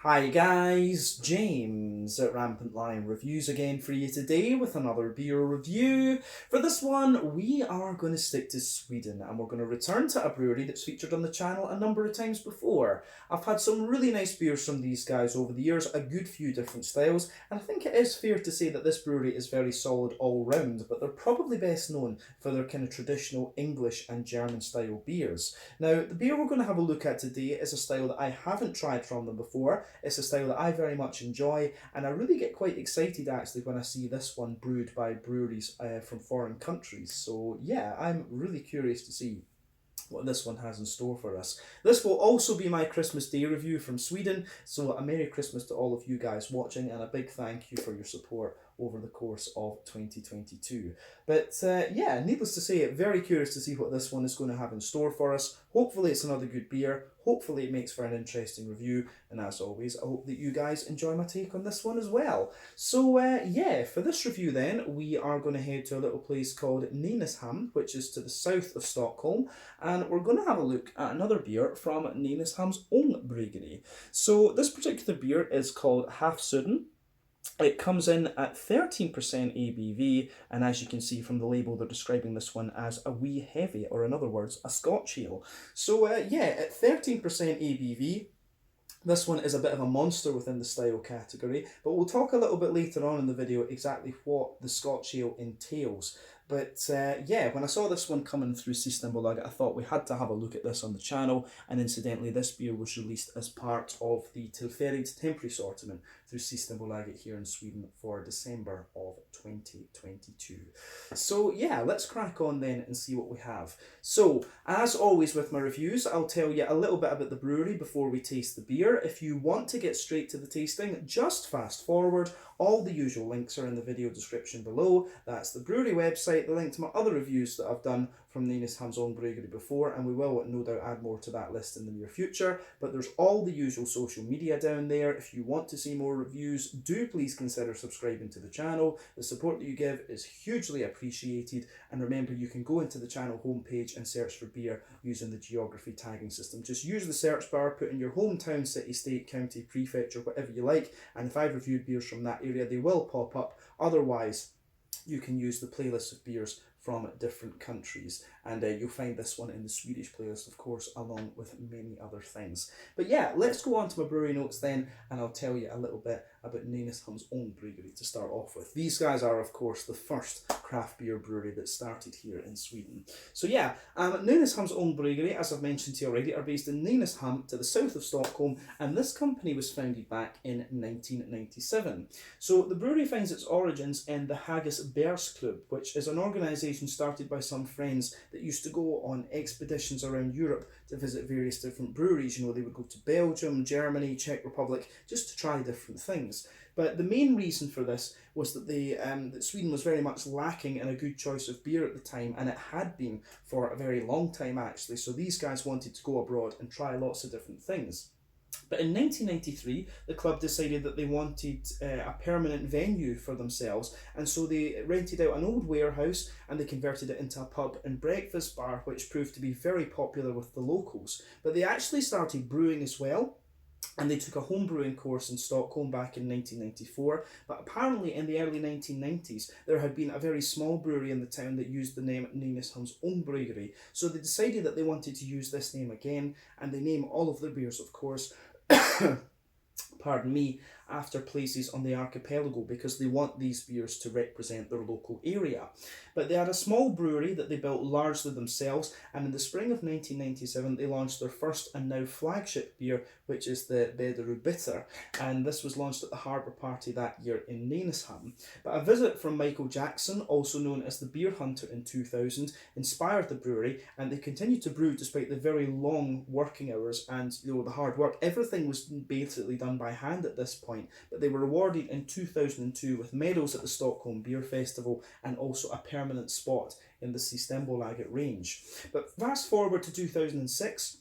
Hi guys, James at RampantLionReviews again for you today with another beer review. For this one, we are going to stick to Sweden and we're going to return to a brewery that's featured on the channel a number of times before. I've had some really nice beers from these guys over the years, a good few different styles, and I think it is fair to say that this brewery is very solid all round, but they're probably best known for their kind of traditional English and German style beers. Now, the beer we're going to have a look at today is a style that I haven't tried from them before. It's a style that I very much enjoy, and I really get quite excited actually when I see this one brewed by breweries from foreign countries. So yeah, I'm really curious to see what this one has in store for us. This will also be my Christmas Day review from Sweden, so a Merry Christmas to all of you guys watching and a big thank you for your support over the course of 2022. But yeah, needless to say, very curious to see what this one is going to have in store for us. Hopefully it's another good beer, hopefully it makes for an interesting review, and as always, I hope that you guys enjoy my take on this one as well. So yeah, for this review then, we are going to head to a little place called Nynäshamn, which is to the south of Stockholm, and we're going to have a look at another beer from Nynäshamns Ångbryggeri. So this particular beer is called Hafsudden. It comes in at 13% ABV, and as you can see from the label, they're describing this one as a wee heavy, or in other words, a Scotch ale. So yeah, at 13% ABV, this one is a bit of a monster within the style category, but we'll talk a little bit later on in the video exactly what the Scotch ale entails. But yeah, when I saw this one coming through Systembolaget, I thought we had to have a look at this on the channel, and incidentally this beer was released as part of the Tillfälligt temporary assortment through Systembolaget here in Sweden for December of 2022. So yeah, let's crack on then and see what we have. So, as always with my reviews, I'll tell you a little bit about the brewery before we taste the beer. If you want to get straight to the tasting, just fast forward. All the usual links are in the video description below. That's the brewery website, the link to my other reviews that I've done from Nynäshamns Ångbryggeri before, and we will no doubt add more to that list in the near future. But there's all the usual social media down there. If you want to see more reviews, do please consider subscribing to the channel. The support that you give is hugely appreciated, and remember, you can go into the channel homepage and search for beer using the geography tagging system. Just use the search bar, put in your hometown, city, state, county, prefecture, whatever you like, and if I've reviewed beers from that area, they will pop up. Otherwise, you can use the playlist of beers from different countries, and you'll find this one in the Swedish playlist, of course, along with many other things. But yeah, let's go on to my brewery notes then, and I'll tell you a little bit about Nynäshamns Ångbryggeri to start off with. These guys are, of course, the first craft beer brewery that started here in Sweden. So yeah, Nynäshamns Ångbryggeri, as I've mentioned to you already, are based in Nynäshamn to the south of Stockholm, and this company was founded back in 1997. So the brewery finds its origins in the Haggis Bears Club, which is an organisation started by some friends that used to go on expeditions around Europe to visit various different breweries. You know, they would go to Belgium, Germany, Czech Republic, just to try different things. But the main reason for this was that that Sweden was very much lacking in a good choice of beer at the time, and it had been for a very long time actually. So these guys wanted to go abroad and try lots of different things. But in 1993, the club decided that they wanted a permanent venue for themselves, and so they rented out an old warehouse and they converted it into a pub and breakfast bar, which proved to be very popular with the locals. But they actually started brewing as well, and they took a home brewing course in Stockholm back in 1994, but apparently in the early 1990s there had been a very small brewery in the town that used the name Nynäshamns Ångbryggeri, so they decided that they wanted to use this name again, and they name all of their beers, of course, pardon me, after places on the archipelago, because they want these beers to represent their local area. But they had a small brewery that they built largely themselves, and in the spring of 1997 they launched their first and now flagship beer, which is the Bederud Bitter, and this was launched at the Harbour Party that year in Nynäshamn. But a visit from Michael Jackson, also known as the Beer Hunter in 2000, inspired the brewery, and they continued to brew despite the very long working hours and the hard work. Everything was basically done by hand at this point, but they were awarded in 2002 with medals at the Stockholm Beer Festival and also a permanent spot in the Systembolaget range. But fast forward to 2006,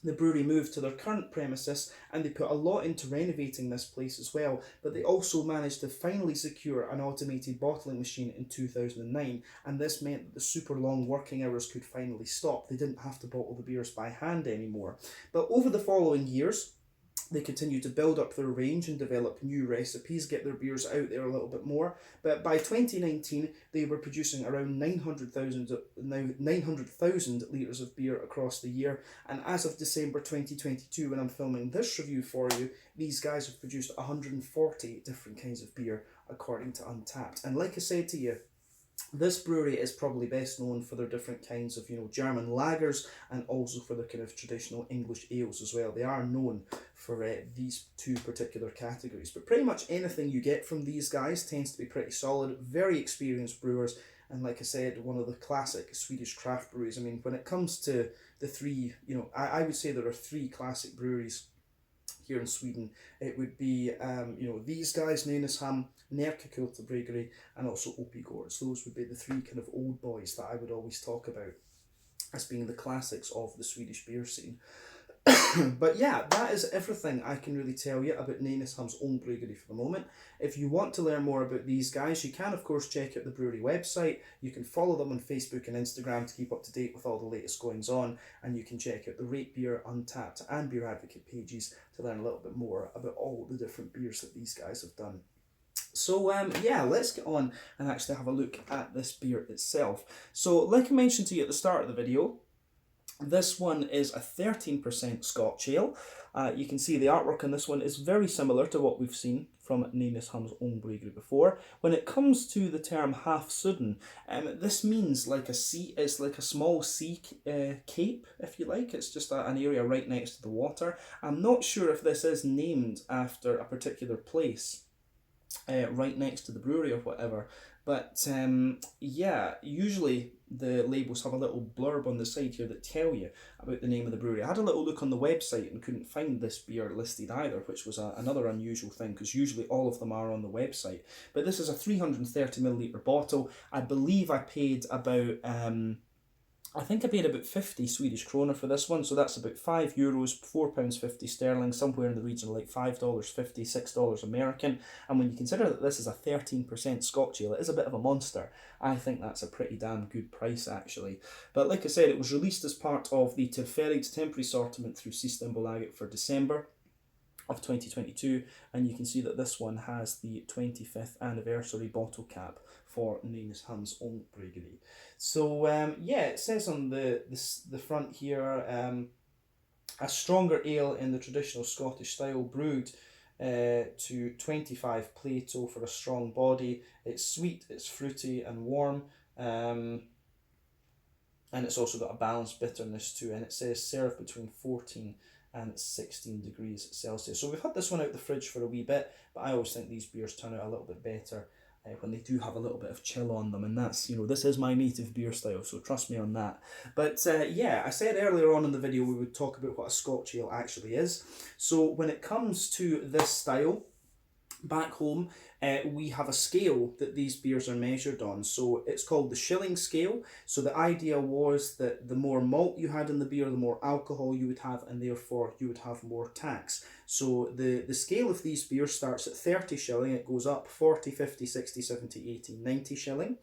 the brewery moved to their current premises, and they put a lot into renovating this place as well, but they also managed to finally secure an automated bottling machine in 2009, and this meant that the super long working hours could finally stop. They didn't have to bottle the beers by hand anymore. But over the following years, They continue to build up their range and develop new recipes, get their beers out there a little bit more. But by 2019, they were producing around 900,000 litres of beer across the year. And as of December 2022, when I'm filming this review for you, these guys have produced 140 different kinds of beer, according to Untappd. And like I said to you, this brewery is probably best known for their different kinds of, German lagers, and also for their kind of traditional English ales as well. They are known for these two particular categories. But pretty much anything you get from these guys tends to be pretty solid, very experienced brewers, and like I said, one of the classic Swedish craft breweries. I mean, when it comes to the three, I would say there are three classic breweries here in Sweden. It would be, these guys, Nynäshamn, Ångbryggeri, and also Opigårds. Those would be the three kind of old boys that I would always talk about as being the classics of the Swedish beer scene. But yeah, that is everything I can really tell you about Nynäshamns Ångbryggeri for the moment. If you want to learn more about these guys, you can of course check out the brewery website. You can follow them on Facebook and Instagram to keep up to date with all the latest goings on, and you can check out the Rate Beer, Untappd and Beer Advocate pages to learn a little bit more about all the different beers that these guys have done. So yeah, let's get on and actually have a look at this beer itself. So like I mentioned to you at the start of the video, this one is a 13% Scotch ale. You can see the artwork on this one is very similar to what we've seen from Nynäshamns Ångbryggeri before. When it comes to the term Hafsudden, this means like a sea. It's like a small sea cape, if you like. It's just an area right next to the water. I'm not sure if this is named after a particular place right next to the brewery or whatever, but yeah, usually the labels have a little blurb on the side here that tell you about the name of the brewery. I had a little look on the website and couldn't find this beer listed either, which was another unusual thing, because usually all of them are on the website. But this is a 330ml bottle. I believe I paid about I think I paid about 50 Swedish krona for this one, so that's about €5, £4.50 sterling, somewhere in the region of like $5.50, $6 American. And when you consider that this is a 13% Scotch ale, it is a bit of a monster. I think that's a pretty damn good price actually. But like I said, it was released as part of the Tillfälligt temporary assortment through Systembolaget for December of 2022, and you can see that this one has the 25th anniversary bottle cap for Nynäshamns Ångbryggeri. So yeah, it says on the front here, a stronger ale in the traditional Scottish style, brewed to 25 Plato for a strong body. It's sweet, it's fruity and warm, and it's also got a balanced bitterness too, and it says served between 14 and 16 degrees Celsius. So we've had this one out the fridge for a wee bit, but I always think these beers turn out a little bit better when they do have a little bit of chill on them, and that's, this is my native beer style, so trust me on that. But yeah, I said earlier on in the video we would talk about what a Scotch ale actually is. So when it comes to this style, back home, we have a scale that these beers are measured on. So it's called the shilling scale. So the idea was that the more malt you had in the beer, the more alcohol you would have, and therefore you would have more tax. So the scale of these beers starts at 30 shilling, it goes up 40, 50, 60, 70, 80, 90 shilling.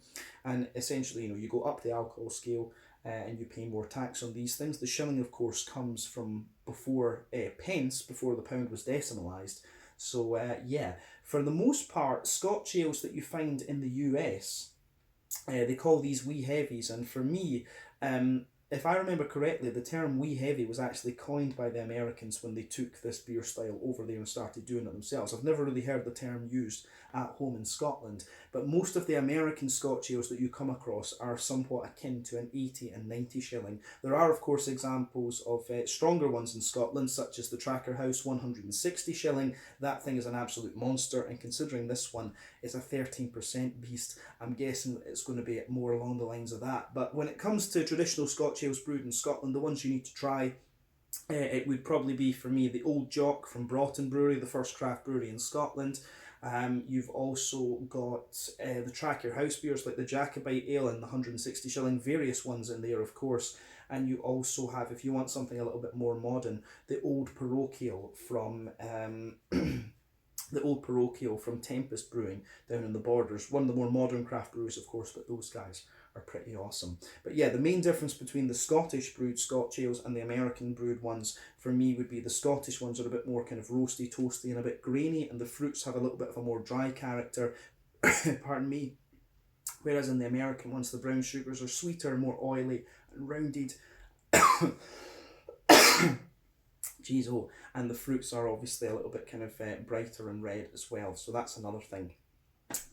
And essentially, you go up the alcohol scale and you pay more tax on these things. The shilling, of course, comes from before pence, before the pound was decimalised. So yeah, for the most part, Scotch ales that you find in the US, they call these wee heavies, and for me, if I remember correctly, the term wee heavy was actually coined by the Americans when they took this beer style over there and started doing it themselves. I've never really heard the term used at home in Scotland, but most of the American Scotch ales that you come across are somewhat akin to an 80 and 90 shilling. There are of course examples of stronger ones in Scotland, such as the Tracker House 160 shilling. That thing is an absolute monster, and considering this one is a 13% beast, I'm guessing it's going to be more along the lines of that. But when it comes to traditional Scotch ales brewed in Scotland, the ones you need to try, it would probably be for me the Old Jock from Broughton Brewery, the first craft brewery in Scotland. You've also got the Tracker House beers like the Jacobite Ale and the 160 shilling, various ones in there of course. And you also have, if you want something a little bit more modern, the Old Parochial from Tempest Brewing down in the Borders. One of the more modern craft breweries of course, but those guys are pretty awesome. But yeah, the main difference between the Scottish brewed Scotch ales and the American brewed ones for me would be the Scottish ones are a bit more kind of roasty, toasty and a bit grainy, and the fruits have a little bit of a more dry character, pardon me. Whereas in the American ones, the brown sugars are sweeter, more oily and rounded. Jeez, oh, and the fruits are obviously a little bit kind of brighter and red as well, so that's another thing.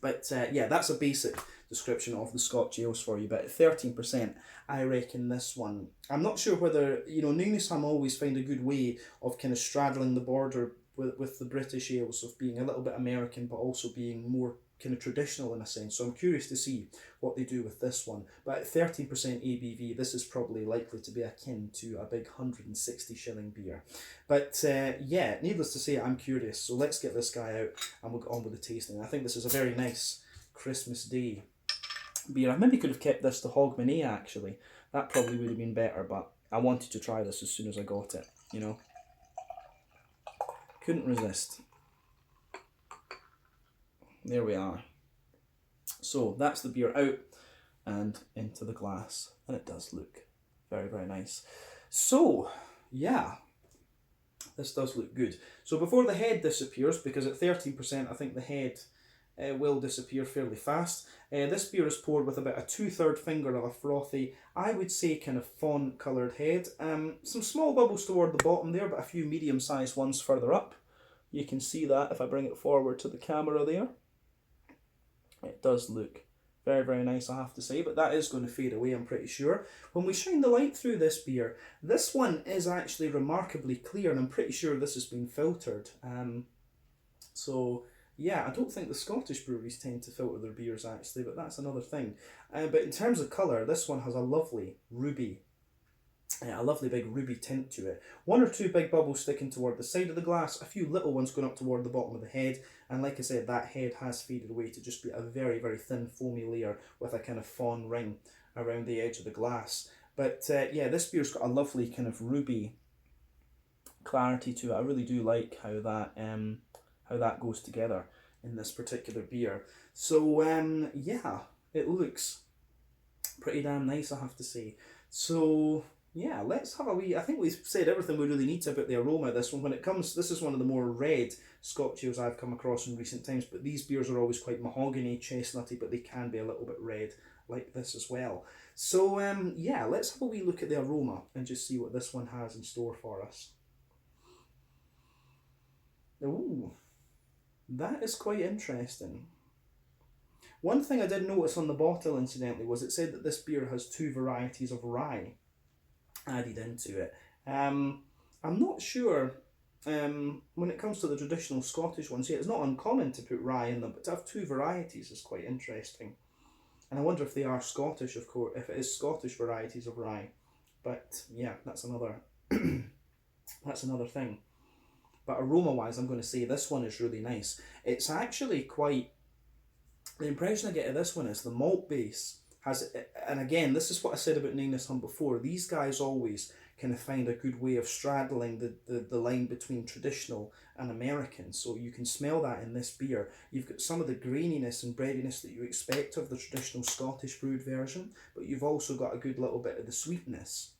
But yeah, that's a basic description of the Scotch ales for you. But at 13%, I reckon this one, I'm not sure whether, you know, Nynäshamn always find a good way of kind of straddling the border with the British ales, of being a little bit American but also being more kind of traditional in a sense. So I'm curious to see what they do with this one. But at 13% ABV, this is probably likely to be akin to a big 160 shilling beer. But yeah, needless to say, I'm curious. So let's get this guy out and we'll get on with the tasting. I think this is a very nice Christmas Day beer. I maybe could have kept this to Hogmanay actually. That probably would have been better, but I wanted to try this as soon as I got it, you know. Couldn't resist. There we are. So that's the beer out and into the glass, and it does look very, very nice. So yeah, this does look good. So before the head disappears, because at 13% I think the head will disappear fairly fast, this beer is poured with about a 2/3 finger of a frothy, I would say kind of fawn coloured head. Some small bubbles toward the bottom there, but a few medium-sized ones further up. You can see that if I bring it forward to the camera there. It does look very, very nice, I have to say, but that is going to fade away, I'm pretty sure. When we shine the light through this beer, this one is actually remarkably clear, and I'm pretty sure this has been filtered. So yeah, I don't think the Scottish breweries tend to filter their beers actually, but that's another thing. But in terms of colour, this one has a lovely ruby, a lovely big ruby tint to it. One or two big bubbles sticking toward the side of the glass, a few little ones going up toward the bottom of the head, and like I said, that head has faded away to just be a very, very thin foamy layer with a kind of fawn ring around the edge of the glass. But yeah, this beer's got a lovely kind of ruby clarity to it. I really do like how that goes together in this particular beer. So yeah, it looks pretty damn nice, I have to say. So yeah, let's have a wee. I think we've said everything we really need to about the aroma of this one. When it comes, this is one of the more red Scotch ales I've come across in recent times, but these beers are always quite mahogany, chestnutty, but they can be a little bit red like this as well. So yeah, let's have a wee look at the aroma and just see what this one has in store for us. Ooh, that is quite interesting. One thing I did notice on the bottle, incidentally, was it said that this beer has 2 varieties of rye added into it. I'm not sure when it comes to the traditional Scottish ones. Yeah, it's not uncommon to put rye in them, but to have 2 varieties is quite interesting. And I wonder if they are Scottish, of course, if it is Scottish varieties of rye. But yeah, that's another that's another thing. But aroma-wise, I'm going to say this one is really nice. It's actually quite. The impression I get of this one is the malt base has, and again, this is what I said about Nynäshamn before, these guys always kind of find a good way of straddling the line between traditional and American. So you can smell that in this beer. You've got some of the graininess and breadiness that you expect of the traditional Scottish brewed version, but you've also got a good little bit of the sweetness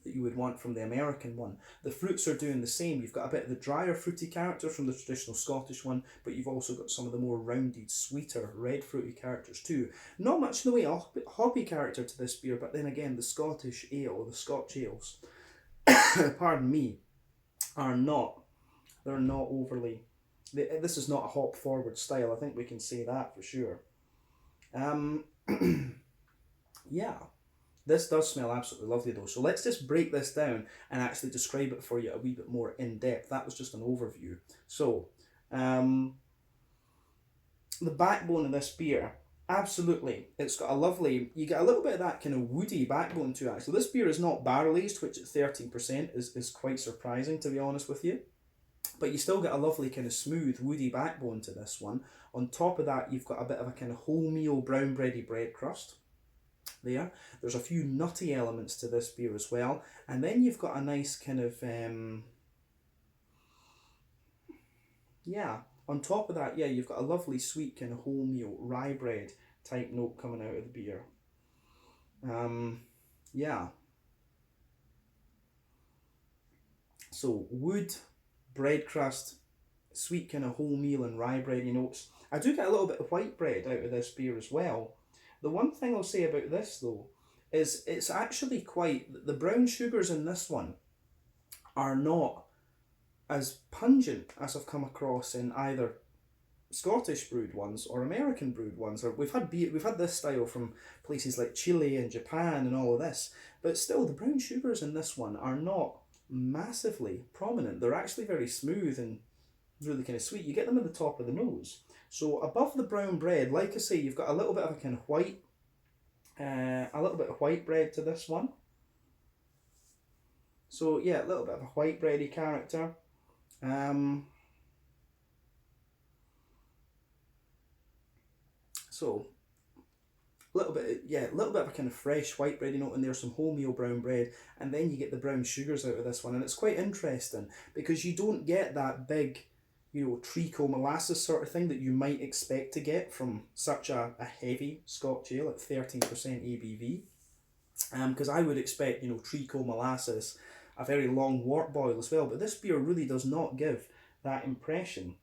that you would want from the American one. The fruits are doing the same. You've got a bit of the drier fruity character from the traditional Scottish one, but you've also got some of the more rounded, sweeter, red fruity characters too. Not much in the way of hoppy character to this beer, but then again, the Scottish ale, the Scotch ales, pardon me, they're not overly, this is not a hop forward style, I think we can say that for sure. Yeah. This does smell absolutely lovely though, so let's just break this down and actually describe it for you a wee bit more in depth. That was just an overview. So, the backbone of this beer, absolutely, it's got a lovely, you get a little bit of that kind of woody backbone to it actually. This beer is not barrel aged, which at 13% is quite surprising, to be honest with you. But you still get a lovely kind of smooth woody backbone to this one. On top of that, you've got a bit of a kind of wholemeal brown bready bread crust. There's a few nutty elements to this beer as well, and then you've got a nice kind of on top of that, you've got a lovely sweet kind of wholemeal rye bread type note coming out of the beer. Yeah. So wood, bread crust, sweet kind of wholemeal and rye bready notes. I do get a little bit of white bread out of this beer as well. The one thing I'll say about this though is it's actually quite, the brown sugars in this one are not as pungent as I've come across in either Scottish brewed ones or American brewed ones. Or we've had this style from places like Chile and Japan and all of this, but still the brown sugars in this one are not massively prominent. They're actually very smooth and really kind of sweet. You get them at the top of the nose. So above the brown bread, like I say, you've got a little bit of a kind of white, a little bit of white bread to this one. So yeah, a little bit of a white bready character. So a little bit, yeah, a little bit of a kind of fresh white bready note in there, some wholemeal brown bread, and then you get the brown sugars out of this one, and it's quite interesting because you don't get that big, treacle molasses sort of thing that you might expect to get from such a heavy Scotch ale at 13% ABV. Because I would expect, treacle molasses, a very long wort boil as well, but this beer really does not give that impression.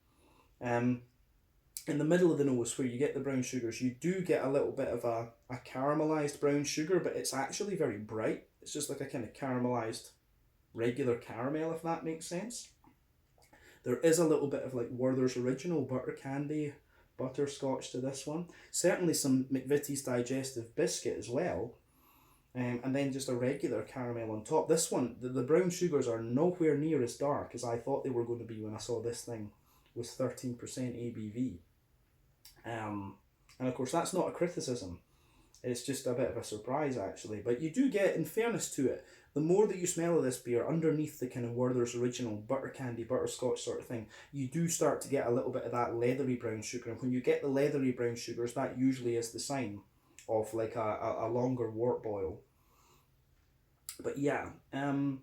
In the middle of the nose where you get the brown sugars, you do get a little bit of a caramelized brown sugar, but it's actually very bright. It's just like a kind of caramelized regular caramel, if that makes sense. There is a little bit of like Werther's Original butter candy, butterscotch to this one. Certainly some McVitie's Digestive Biscuit as well. And then just a regular caramel on top. This one, the brown sugars are nowhere near as dark as I thought they were going to be when I saw this thing was 13% ABV. And of course that's not a criticism. It's just a bit of a surprise actually. But you do get, in fairness to it, the more that you smell of this beer, underneath the kind of Werther's Original butter candy, butterscotch sort of thing, you do start to get a little bit of that leathery brown sugar. And when you get the leathery brown sugars, that usually is the sign of like a longer wort boil. But yeah, aroma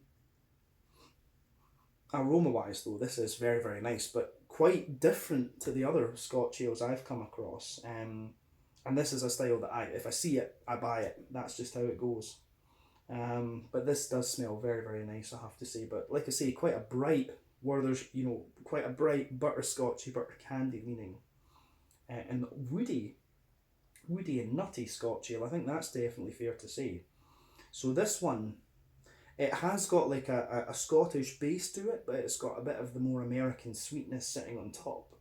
wise though, this is very, very nice, but quite different to the other Scotch ales I've come across. And this is a style that if I see it, I buy it. That's just how it goes. But this does smell very, very nice, I have to say. But like I say, quite a bright, Werther's, quite a bright butterscotchy, butter candy leaning. And woody and nutty Scotch ale. I think that's definitely fair to say. So this one, it has got like a Scottish base to it, but it's got a bit of the more American sweetness sitting on top.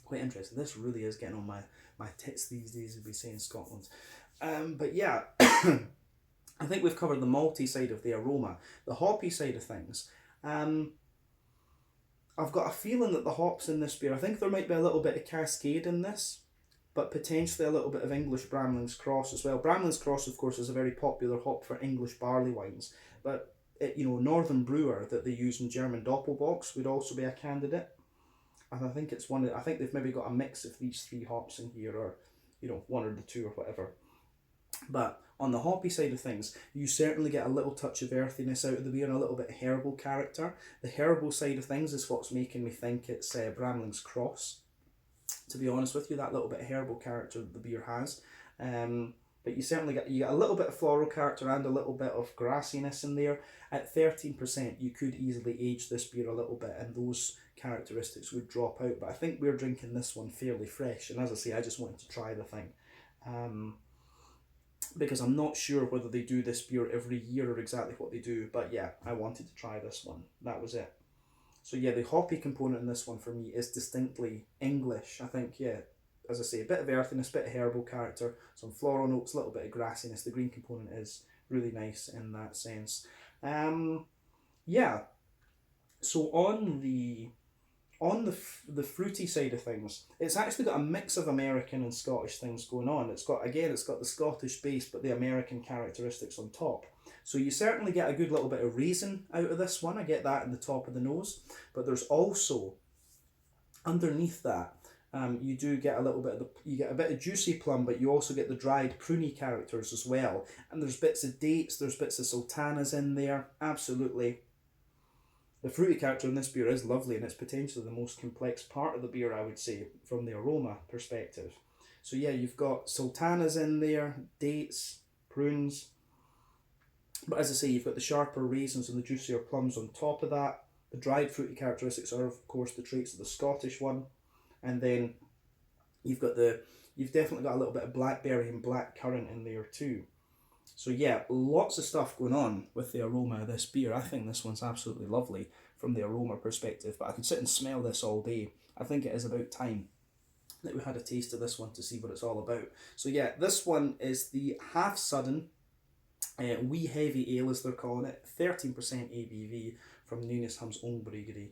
Quite interesting. This really is getting on my tits these days, as we say in Scotland. But yeah, I think we've covered the malty side of the aroma. The hoppy side of things. I've got a feeling that the hops in this beer, I think there might be a little bit of Cascade in this, but potentially a little bit of English Bramling's Cross as well. Bramling's Cross, of course, is a very popular hop for English barley wines, but Northern Brewer that they use in German Doppelbock would also be a candidate. And I think I think they've maybe got a mix of these three hops in here, or one or the two or whatever. But on the hoppy side of things, you certainly get a little touch of earthiness out of the beer and a little bit of herbal character. The herbal side of things is what's making me think it's Bramling's Cross. To be honest with you, that little bit of herbal character that the beer has. But you certainly get a little bit of floral character and a little bit of grassiness in there. At 13%, you could easily age this beer a little bit and those characteristics would drop out. But I think we're drinking this one fairly fresh. And as I say, I just wanted to try the thing. Because I'm not sure whether they do this beer every year or exactly what they do. But yeah, I wanted to try this one. That was it. So yeah, the hoppy component in this one for me is distinctly English. I think, yeah, as I say, a bit of earthiness, a bit of herbal character, some floral notes, a little bit of grassiness. The green component is really nice in that sense. Yeah, so on the fruity side of things, it's actually got a mix of American and Scottish things going on. It's got the Scottish base, but the American characteristics on top. So you certainly get a good little bit of raisin out of this one. I get that in the top of the nose, but there's also underneath that, you do get you get a bit of juicy plum, but you also get the dried pruny characters as well. And there's bits of dates, there's bits of sultanas in there. Absolutely. The fruity character in this beer is lovely, and it's potentially the most complex part of the beer, I would say, from the aroma perspective. So yeah, you've got sultanas in there, dates, prunes. But as I say, you've got the sharper raisins and the juicier plums on top of that. The dried fruity characteristics are, of course, the traits of the Scottish one. And then you've definitely got a little bit of blackberry and black currant in there too. So yeah, lots of stuff going on with the aroma of this beer. I think this one's absolutely lovely from the aroma perspective, but I could sit and smell this all day. I think it is about time that we had a taste of this one to see what it's all about. So yeah, this one is the Hafsudden Wee Heavy Ale, as they're calling it, 13% ABV from Nynäshamns Ångbryggeri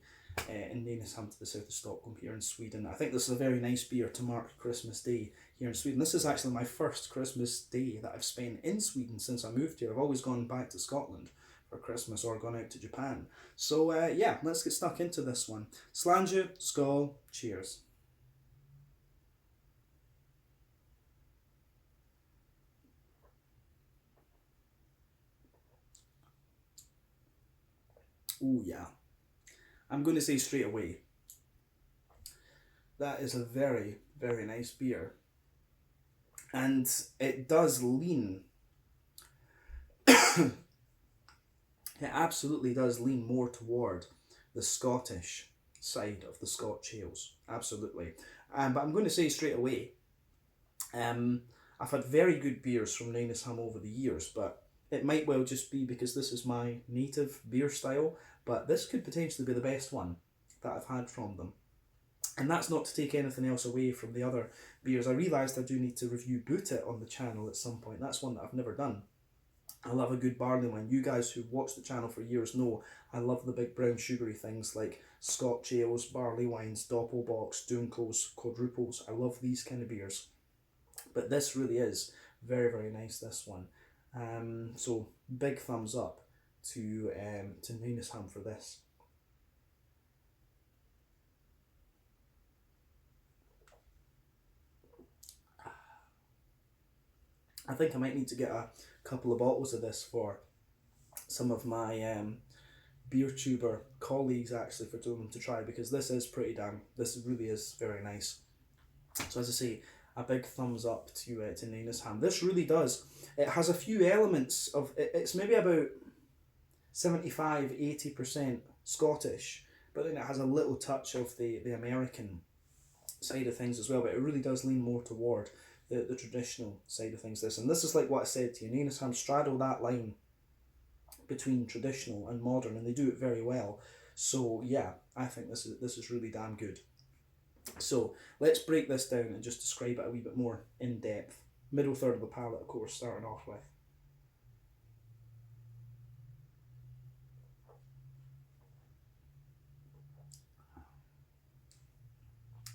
in Nynäshamn to the south of Stockholm here in Sweden. I think this is a very nice beer to mark Christmas Day here in Sweden. This is actually my first Christmas Day that I've spent in Sweden since I moved here. I've always gone back to Scotland for Christmas or gone out to Japan. So yeah, let's get stuck into this one. Slange, skål, cheers. Oh yeah, I'm going to say straight away, that is a very, very nice beer. And it does lean, it absolutely does lean more toward the Scottish side of the Scotch ales, absolutely. But I'm going to say straight away, I've had very good beers from Nynäshamn over the years, but it might well just be because this is my native beer style, but this could potentially be the best one that I've had from them. And that's not to take anything else away from the other beers. I realised I do need to review Boot It on the channel at some point. That's one that I've never done. I love a good barley wine. You guys who've watched the channel for years know I love the big brown sugary things like Scotch ales, barley wines, doppelbocks, dunkels, quadruples. I love these kind of beers. But this really is very, very nice, this one. So big thumbs up to Nynäshamn for this. I think I might need to get a couple of bottles of this for some of my beer tuber colleagues, actually, for them to try, because this really is very nice. So as I say, a big thumbs up to Nynäshamn. This really does, it has a few elements of, it's maybe about 75-80% Scottish, but then it has a little touch of the American side of things as well, but it really does lean more toward the traditional side of things. And this is like what I said to you, Nynäshamn straddle that line between traditional and modern, and they do it very well. So yeah, I think this is really damn good. So let's break this down and just describe it a wee bit more in depth. Middle third of the palate, of course, starting off with.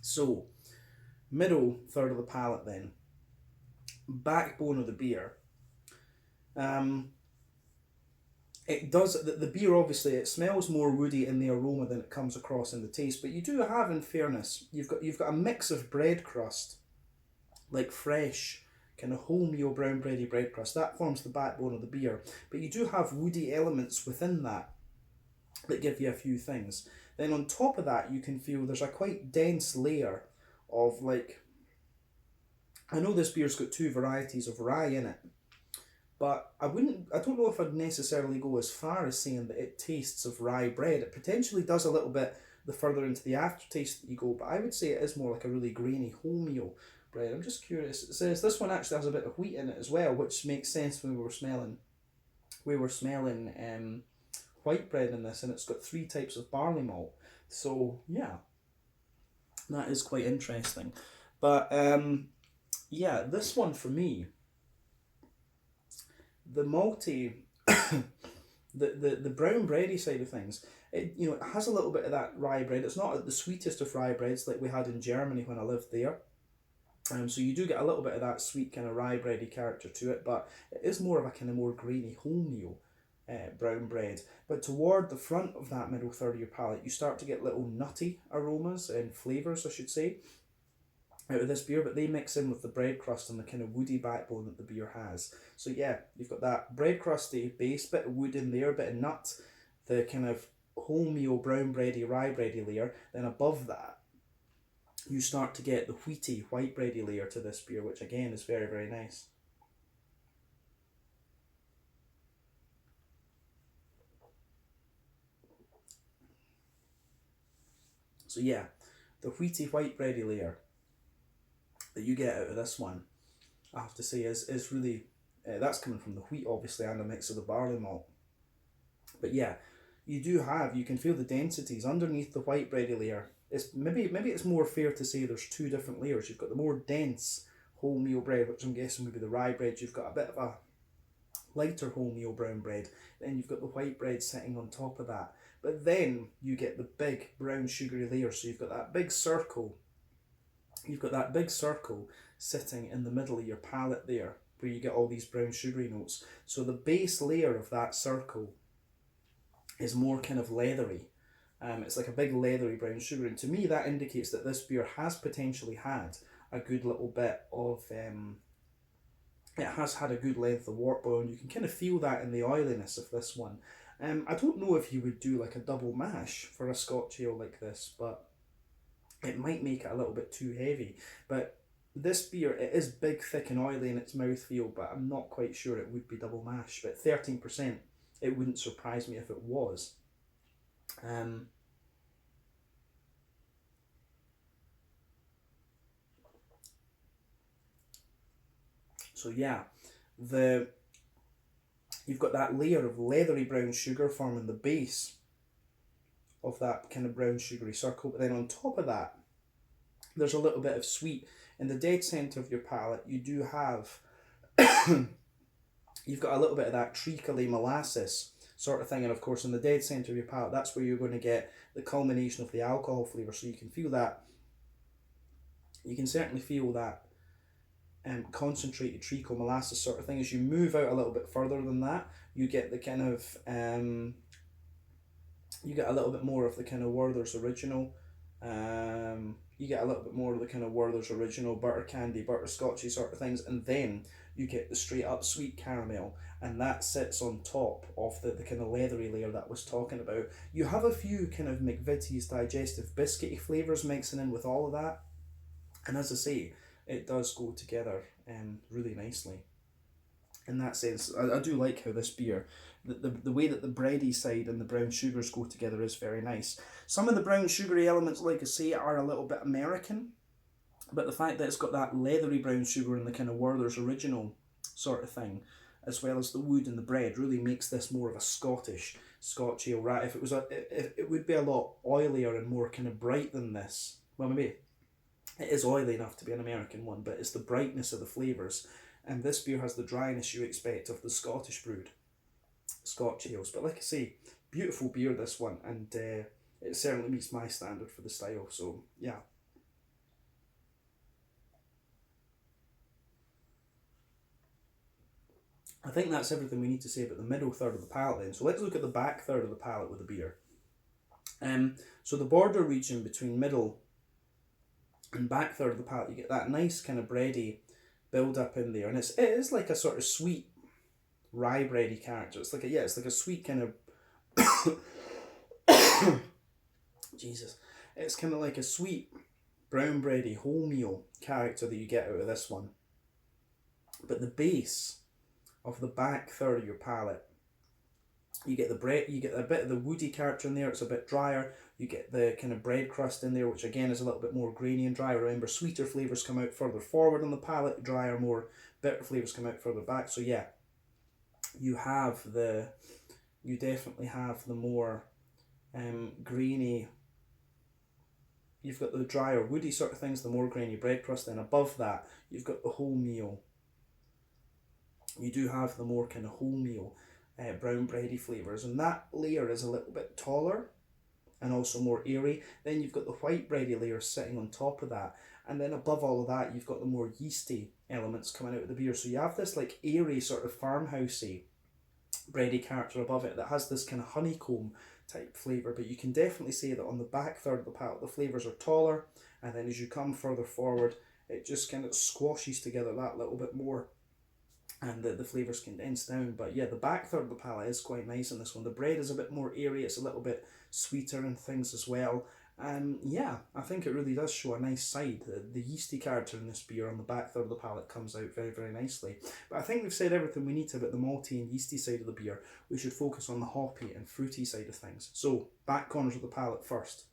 So, middle third of the palate then. Backbone of the beer. It does, the beer obviously, it smells more woody in the aroma than it comes across in the taste, but you do have, in fairness, you've got a mix of bread crust, like fresh, kind of wholemeal brown bready bread crust. That forms the backbone of the beer, but you do have woody elements within that give you a few things. Then on top of that, you can feel there's a quite dense layer of, like, I know this beer's got two varieties of rye in it, but I don't know if I'd necessarily go as far as saying that it tastes of rye bread. It potentially does a little bit the further into the aftertaste that you go, but I would say it is more like a really grainy wholemeal bread. I'm just curious. It says this one actually has a bit of wheat in it as well, which makes sense when we were smelling white bread in this, and it's got 3 types of barley malt. So yeah, that is quite interesting. But yeah, this one for me, the malty, the brown bready side of things, it has a little bit of that rye bread. It's not the sweetest of rye breads like we had in Germany when I lived there. So you do get a little bit of that sweet kind of rye bready character to it, but it is more of a kind of more grainy wholemeal brown bread. But toward the front of that middle third of your palate, you start to get little nutty aromas and flavours, I should say, out of this beer, but they mix in with the bread crust and the kind of woody backbone that the beer has. So yeah, you've got that bread crusty base, bit of wood in there, bit of nut, the kind of wholemeal brown bready rye bready layer. Then above that, you start to get the wheaty, white bready layer to this beer, which again is very, very nice. So yeah, the wheaty, white bready layer that you get out of this one, I have to say, is really, that's coming from the wheat obviously and a mix of the barley malt. But yeah, you can feel the densities underneath the white bready layer. It's maybe it's more fair to say there's two different layers. You've got the more dense wholemeal bread, which I'm guessing would be the rye bread. You've got a bit of a lighter wholemeal brown bread. Then you've got the white bread sitting on top of that. But then you get the big brown sugary layer. So you've got that big circle. You've got that big circle sitting in the middle of your palate there, where you get all these brown sugary notes. So the base layer of that circle is more kind of leathery. It's like a big leathery brown sugar, and to me that indicates that this beer has potentially had a good little bit of it has had a good length of wort boil, and you can kind of feel that in the oiliness of this one. I don't know if you would do like a double mash for a Scotch ale like this, but it might make it a little bit too heavy. But this beer, it is big, thick and oily in its mouthfeel, but I'm not quite sure it would be double mash. But 13%, it wouldn't surprise me if it was. So yeah, you've got that layer of leathery brown sugar forming the base of that kind of brown sugary circle, but then on top of that, there's a little bit of sweet. In the dead centre of your palate, you do have, you've got a little bit of that treacly molasses sort of thing, and of course in the dead centre of your palate, that's where you're going to get the culmination of the alcohol flavour, so you can feel that, you can certainly feel that concentrated treacle molasses sort of thing. As you move out a little bit further than that, you get the kind of you get a little bit more of the kind of Werther's Original. You get a little bit more of the kind of Werther's Original butter candy, butterscotchy sort of things, and then you get the straight up sweet caramel, and that sits on top of the kind of leathery layer that I was talking about. You have a few kind of McVitie's digestive biscuity flavours mixing in with all of that, and as I say, it does go together really nicely. In that sense, I do like how this beer, the way that the bready side and the brown sugars go together is very nice. Some of the brown sugary elements, like I say, are a little bit American, but the fact that it's got that leathery brown sugar and the kind of Werther's Original sort of thing, as well as the wood and the bread, really makes this more of a Scotch ale. Right? If it was it would be a lot oilier and more kind of bright than this. Well, maybe it is oily enough to be an American one, but it's the brightness of the flavours. And this beer has the dryness you expect of the Scottish brewed Scotch ales. But like I say, beautiful beer this one, and it certainly meets my standard for the style. So yeah. I think that's everything we need to say about the middle third of the palate then. So let's look at the back third of the palate with the beer. So the border region between middle and back third of the palate, you get that nice kind of bready build up in there, and it is like a sort of sweet rye bready character. It's like a sweet kind of Jesus. It's kind of like a sweet brown bready wholemeal character that you get out of this one. But the base of the back third of your palate, you get the bread, you get a bit of the woody character in there. It's a bit drier. You get the kind of bread crust in there, which again is a little bit more grainy and dry. Remember, sweeter flavours come out further forward on the palate, drier, more bitter flavours come out further back. So yeah, you definitely have the more grainy, you've got the drier woody sort of things, the more grainy bread crust. Then above that, you've got the wholemeal. You do have the more kind of wholemeal brown bready flavours, and that layer is a little bit taller and also more airy. Then you've got the white bready layer sitting on top of that, and then above all of that, you've got the more yeasty elements coming out of the beer. So you have this like airy sort of farmhousey bready character above it that has this kind of honeycomb type flavour, but you can definitely say that on the back third of the palate, the flavours are taller, and then as you come further forward, it just kind of squashes together that little bit more, and the flavours condense down. But yeah, the back third of the palate is quite nice in this one. The bread is a bit more airy, it's a little bit sweeter and things as well, Yeah, I think it really does show a nice side. The yeasty character in this beer on the back third of the palate comes out very, very nicely. But I think we've said everything we need to about the malty and yeasty side of the beer. We should focus on the hoppy and fruity side of things. So, back corners of the palate first.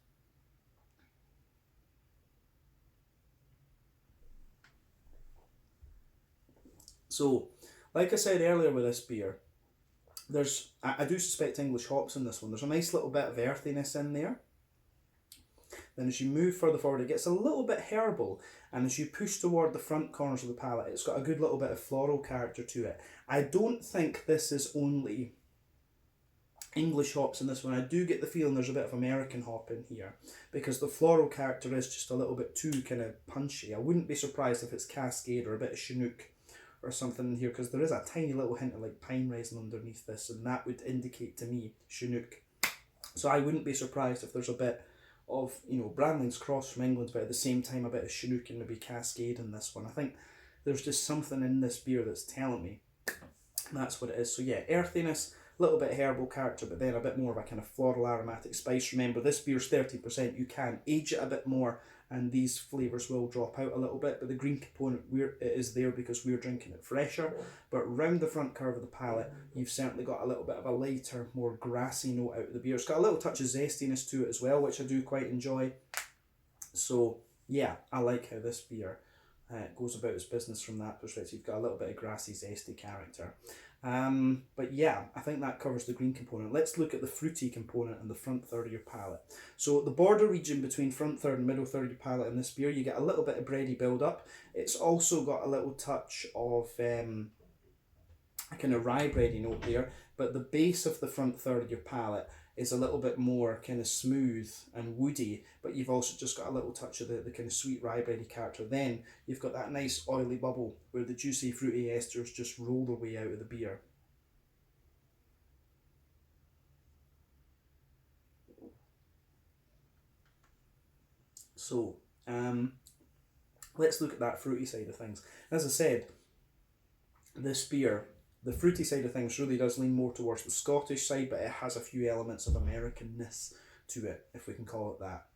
So, like I said earlier with this beer, I do suspect English hops in this one. There's a nice little bit of earthiness in there. Then as you move further forward, it gets a little bit herbal, and as you push toward the front corners of the palate, it's got a good little bit of floral character to it. I don't think this is only English hops in this one. I do get the feeling there's a bit of American hop in here, because the floral character is just a little bit too kind of punchy. I wouldn't be surprised if it's Cascade or a bit of Chinook or something in here, because there is a tiny little hint of like pine resin underneath this, and that would indicate to me Chinook. So I wouldn't be surprised if there's a bit of, you know, Brandling's Cross from England, but at the same time a bit of Chinook and maybe Cascade in this one. I think there's just something in this beer that's telling me that's what it is. So yeah, earthiness, a little bit herbal character, but then a bit more of a kind of floral aromatic spice. Remember, this beer's 30%. You can age it a bit more and these flavours will drop out a little bit, but the green component it is there because we're drinking it fresher. But round the front curve of the palate, you've certainly got a little bit of a lighter, more grassy note out of the beer. It's got a little touch of zestiness to it as well, which I do quite enjoy. So yeah, I like how this beer goes about its business from that perspective. You've got a little bit of grassy, zesty character. But yeah, I think that covers the green component. Let's look at the fruity component in the front third of your palate. So the border region between front third and middle third of your palate in this beer, you get a little bit of bready build up. It's also got a little touch of a kind of rye bready note there, but the base of the front third of your palate is a little bit more kind of smooth and woody, but you've also just got a little touch of the kind of sweet rye bready character. Then you've got that nice oily bubble where the juicy fruity esters just roll their way out of the beer. So let's look at that fruity side of things. As I said, this beer, the fruity side of things really does lean more towards the Scottish side, but it has a few elements of Americanness to it, if we can call it that.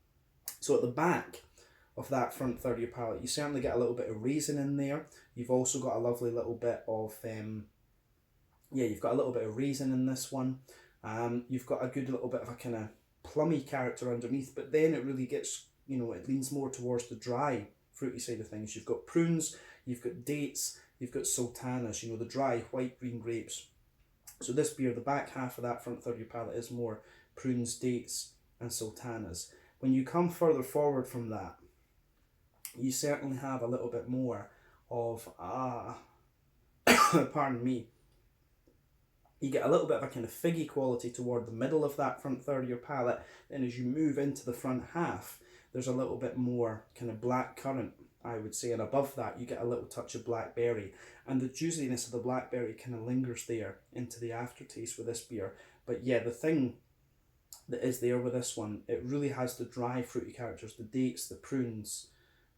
So at the back of that front third of your palate, you certainly get a little bit of raisin in there. You've also got a lovely little bit of, you've got a little bit of raisin in this one. You've got a good little bit of a kind of plummy character underneath, but then it really gets, it leans more towards the dry fruity side of things. You've got prunes, you've got dates, you've got sultanas, the dry white green grapes. So this beer, the back half of that front third of your palate is more prunes, dates and sultanas. When you come further forward from that, you certainly have a little bit more of, pardon me, you get a little bit of a kind of figgy quality toward the middle of that front third of your palate. Then as you move into the front half, there's a little bit more kind of black currant, I would say, and above that you get a little touch of blackberry, and the juiciness of the blackberry kind of lingers there into the aftertaste with this beer. But yeah, the thing that is there with this one, it really has the dry fruity characters, the dates, the prunes,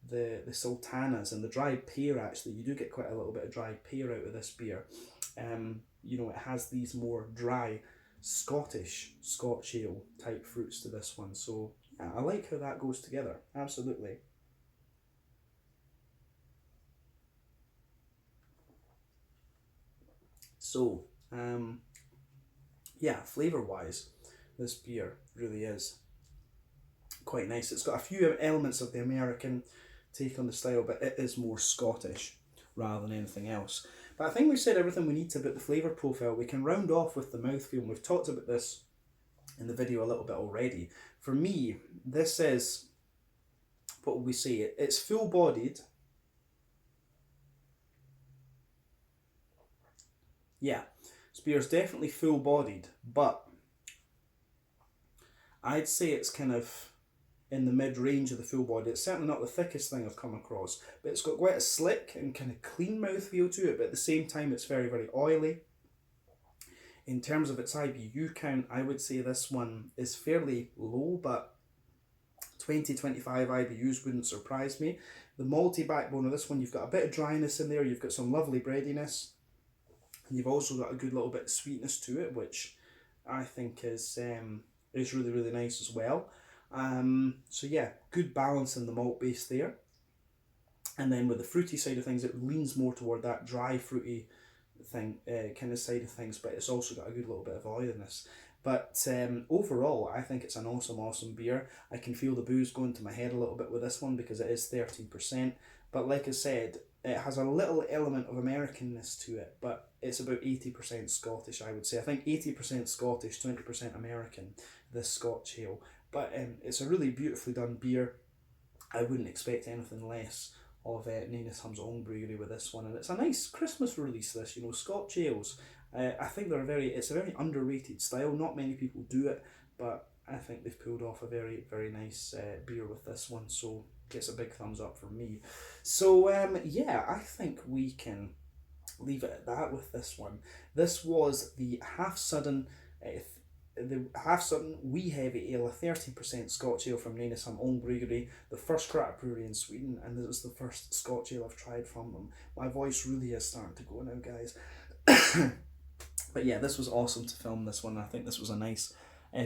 the sultanas, and the dried pear. Actually, you do get quite a little bit of dried pear out of this beer. It has these more dry Scotch ale type fruits to this one. So yeah, I like how that goes together. Absolutely. So, flavour wise, this beer really is quite nice. It's got a few elements of the American take on the style, but it is more Scottish rather than anything else. But I think we've said everything we need to about the flavour profile. We can round off with the mouthfeel, and we've talked about this in the video a little bit already. For me, this is, what would we say, it's full-bodied. Yeah, this beer is definitely full-bodied, but I'd say it's kind of in the mid-range of the full body. It's certainly not the thickest thing I've come across, but it's got quite a slick and kind of clean mouthfeel to it, but at the same time it's very, very oily. In terms of its IBU count, I would say this one is fairly low, but 20-25 IBUs wouldn't surprise me. The malty backbone of this one, you've got a bit of dryness in there, you've got some lovely breadiness, and you've also got a good little bit of sweetness to it, which I think is really, really nice as well. So yeah, good balance in the malt base there. And then with the fruity side of things, it leans more toward that dry fruity thing, kind of side of things, but it's also got a good little bit of oiliness. But overall, I think it's an awesome beer. I can feel the booze going to my head a little bit with this one because it is 13%. But like I said, it has a little element of Americanness to it, but it's about 80% Scottish, I would say. I think 80% Scottish, 20% American, this Scotch ale. But it's a really beautifully done beer. I wouldn't expect anything less of Nynäshamns Ångbryggeri with this one, and it's a nice Christmas release. This, you know, Scotch ales. I think it's a very underrated style. Not many people do it, but I think they've pulled off a very nice beer with this one. So gets a big thumbs up from me. So yeah, I think we can leave it at that with this one. This was the Hafsudden. The Hafsudden Wee Heavy Ale, a 13% Scotch ale from Nynäshamns Ångbryggeri, the first craft brewery in Sweden, and this is the first Scotch ale I've tried from them. My voice really is starting to go now, guys. But yeah, this was awesome to film this one. I think this was a nice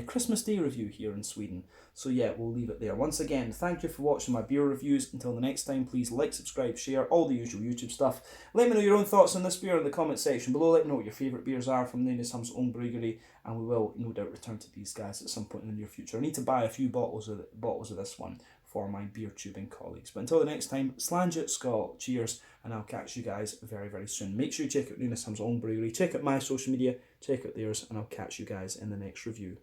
Christmas Day review here in Sweden. So yeah, we'll leave it there. Once again, thank you for watching my beer reviews. Until the next time, please like, subscribe, share, all the usual YouTube stuff. Let me know your own thoughts on this beer in the comment section below. Let me know what your favourite beers are from Nynäshamns Ångbryggeri, and we will no doubt return to these guys at some point in the near future. I need to buy a few bottles of this one for my beer tubing colleagues. But until the next time, slange it, Scott, cheers, and I'll catch you guys very soon. Make sure you check out Nynäshamns Ångbryggeri, check out my social media, check out theirs, and I'll catch you guys in the next review.